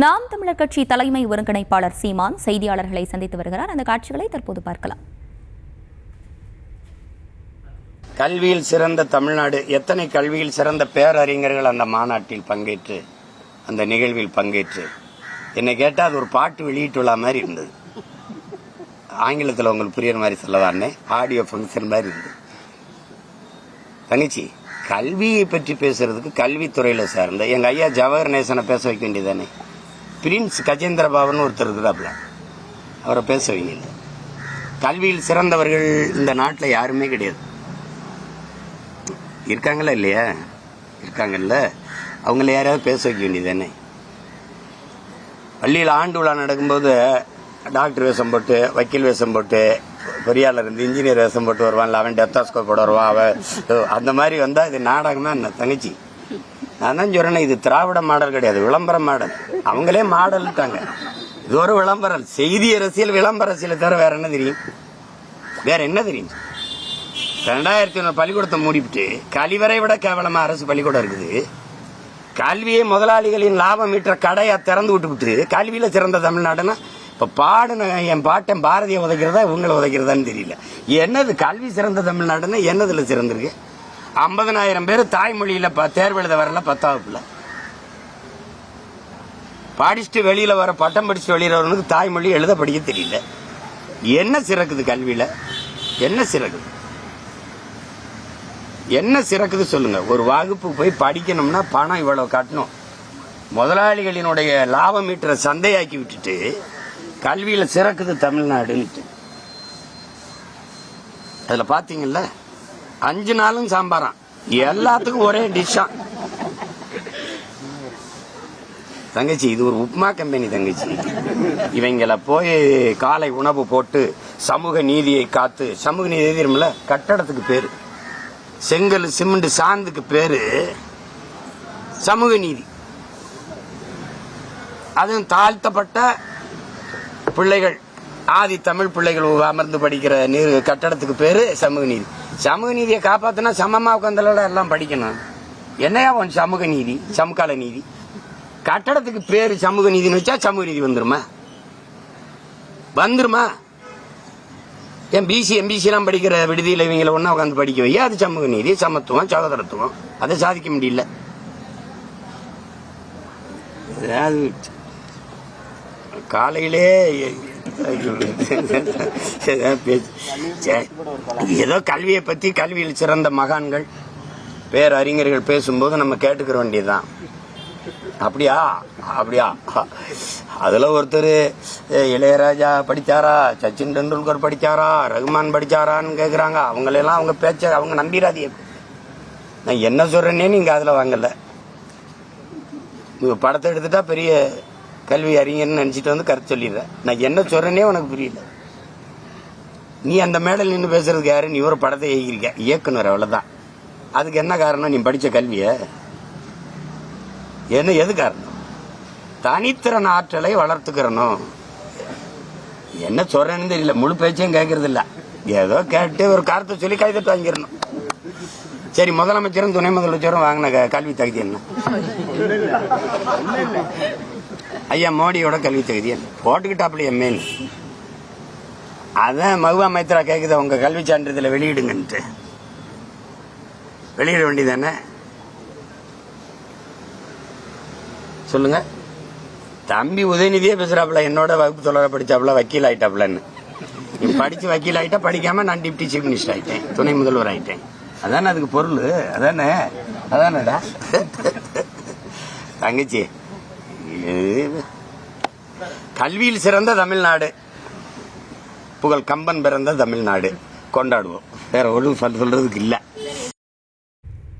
நாம் தமிழர் கட்சி தலைமை ஒருங்கிணைப்பாளர் சீமான் செய்தியாளர்களை சந்தித்து வருகிறார். அந்த காட்சிகளை தற்போது பார்க்கலாம். கல்வியில் சிறந்த தமிழ்நாடு, எத்தனை கல்வியில் சிறந்த பேரறிஞர்கள் அந்த மாநாட்டில் பங்கேற்று, அந்த நிகழ்வில் பங்கேற்று, என்னை கேட்டால் அது ஒரு பாட்டு வெளியீட்டு விழா மாதிரி இருந்தது. ஆங்கிலத்தில் உங்களுக்கு புரியுற மாதிரி சொல்லவானே, ஆடியோ ஃபங்க்ஷன் மாதிரி இருந்தது. தங்கச்சி, கல்வியை பற்றி பேசுறதுக்கு கல்வித்துறையில் சேர்ந்த எங்கள் ஐயா ஜவஹர் நேசனை பேச வைக்க வேண்டியதானே. பிரின்ஸ் கஜேந்திர பாபுன்னு ஒருத்தர் இருக்கிறாப்ல, அவரை பேச வைங்க. கல்வியில் சிறந்தவர்கள் இந்த நாட்டில் யாருமே கிடையாது. இருக்காங்களா இல்லையா? இருக்காங்கல்ல, அவங்கள யாராவது பேச வைக்க வேண்டியதானே. பள்ளியில் ஆண்டு விழா நடக்கும்போது டாக்டர் வேஷம் போட்டு, வக்கீல் வேஷம் போட்டு, பொறியாளர் இருந்து இன்ஜினியர் வேஷம் போட்டு வருவான்ல, அவன் டெத்தாஸ்கோப் போட வருவான். அவன் அந்த மாதிரி வந்தா இது நாடகமா என்ன தங்கச்சி? நான் தான் சொல்றேன், இது திராவிட மாடல் கிடையாது, விளம்பர மாடல். அவங்களே மாடல்ட்டாங்க. இது ஒரு விளம்பரம், செய்தி அரசியல், விளம்பர அரசியலை தவிர வேற என்ன தெரியும்? வேற என்ன தெரியும்? 2001 பள்ளிக்கூடத்தை மூடிவிட்டு கழிவறை விட கேவலமா அரசு பள்ளிக்கூடம் இருக்குது. கல்வியை முதலாளிகளின் லாபம் ஈட்டுற கடையா திறந்து விட்டு கல்வியில சிறந்த தமிழ்நாடுன்னா, இப்ப பாடுன என் பாட்டன் பாரதியை உதைக்கிறதா இவங்களை உதைக்கிறதான்னு தெரியல. என்னது கல்வி சிறந்த தமிழ்நாடுன்னா என்னதுல சிறந்திருக்கு? 50,000 பேர் தாய்மொழியில தேர்வு எழுத வரல 10th வகுப்புல. படிச்சுட்டு வெளியில வர, பட்டம் படிச்சுட்டு வெளியில வரவனுக்கு தாய்மொழி எழுத படிக்க தெரியல. என்ன சிறக்குது கல்வியில? என்ன சிறக்குது? என்ன சிறக்குது சொல்லுங்க. ஒரு வகுப்பு போய் படிக்கணும்னா பணம் இவ்வளவு கட்டணும். முதலாளிகளினுடைய லாபம் ஈட்டுற சந்தையாக்கி விட்டுட்டு கல்வியில சிறக்குது தமிழ்நாடுன்னு. அதுல பாத்தீங்கல்ல, 5 நாளும் சாம்பாராம், எல்லாத்துக்கும் ஒரே டிஷ்ஷா. தங்கச்சி, இது ஒரு உப்மா கம்பெனி தங்கச்சி. இவங்கள போய் காலை உணவு போட்டு சமூக நீதியை காத்து, சமூக நீதி தெரியுமில்ல, கட்டடத்துக்கு பேரு செங்கல் சிமெண்ட் சாந்துக்கு பேரு சமூக நீதி. அதுவும் தாழ்த்தப்பட்ட பிள்ளைகள், ஆதி தமிழ் பிள்ளைகள் அமர்ந்து படிக்கிற கட்டடத்துக்கு பேரு சமூக நீதி. சமூக நீதியை காப்பாத்தினா சமமா உட்காந்துல எல்லாம் படிக்கணும். என்னையா உன் சமூக நீதி? சமகால நீதி. கட்டடத்துக்கு பேரு சமூக நீதினு வச்சா சமூக நீதி வந்துருமா? வந்துருமா? என் பிசி எம்பிசி எல்லாம் படிக்கிற விடுதியில் இவங்களை ஒன்னா உட்காந்து படிக்க வையா, அது சமூக நீதி, சமத்துவம், சகோதரத்துவம். அதை சாதிக்க முடியல. காலையிலே ஏதோ கல்வியை பத்தி, கல்வியில் சிறந்த மகான்கள், பேரறிஞர்கள் பேசும்போது நம்ம கேட்டுக்கிற வேண்டியதுதான். அப்படியா அப்படியா? அதுல ஒருத்தர் இளையராஜா படிச்சாரா, சச்சின் டெண்டுல்கர் படிச்சாரா, ரகுமான் படிச்சாரான்னு கேக்குறாங்க. அவங்களெல்லாம் அவங்க பேச்ச அவங்க நம்பிடாதீங்க. நான் என்ன சொல்றேன்னே நீங்க அதுல வாங்கல. படத்தை எடுத்துட்டா பெரிய கல்வி அறிஞர்னு நினைச்சிட்டு வந்து கருத்து சொல்லிடுற. நான் என்ன சொல்றேன்னே உனக்கு புரியல. நீ அந்த மேடல் நின்று பேசுறதுக்கு யாரு? நீ ஒரு படத்தை இயக்கிருக்க, இயக்குனர், அவ்வளவுதான். அதுக்கு என்ன காரணம்? நீ படிச்ச கல்விய என்ன? எது காரணம்? தனித்திறன் ஆற்றலை வளர்த்துக்கிறனும். என்ன சொல்றேன்னு தெரியல, முழு பேச்சையும் கேட்கறது இல்ல. ஏதோ கேட்டு ஒரு காரத்தை சொல்லி கைதட்டு வாங்கிடணும். சரி, முதலமைச்சரும் துணை முதலமைச்சரும் வாங்கின கல்வி தகுதி என்ன? ஐயா மோடியோட கல்வி தகுதி என்ன? போட்டுக்கிட்டாப்ல எம்ஏன்னு. அதான் மகுவா மைத்ரா கேக்குது, உங்க கல்வி சான்றிதழை வெளியிடுங்கன்ட்டு. வெளியிட வேண்டியதானே? சொல்லுங்க. தம்பி உதயநிதியே பேசுறாப்ல, என்னோட வகுப்பு தொடர படிச்சாப்ல, வக்கீல் ஆயிட்டாப்லன்னு. நீ படிச்சு வக்கீல் ஆயிட்டா, படிக்காம நான் டிப்டி சீஃப் மினிஸ்டர் ஆயிட்டேன், துணை முதல்வர் ஆயிட்டேன். அதானே அதுக்கு பொருள்? அதானே? அதானடா தங்கச்சி. கல்வியில் சிறந்த தமிழ்நாடு, புகழ் கம்பன் பிறந்த தமிழ்நாடு கொண்டாடுவோம். வேற ஒரு சொல்றதுக்கு இல்ல.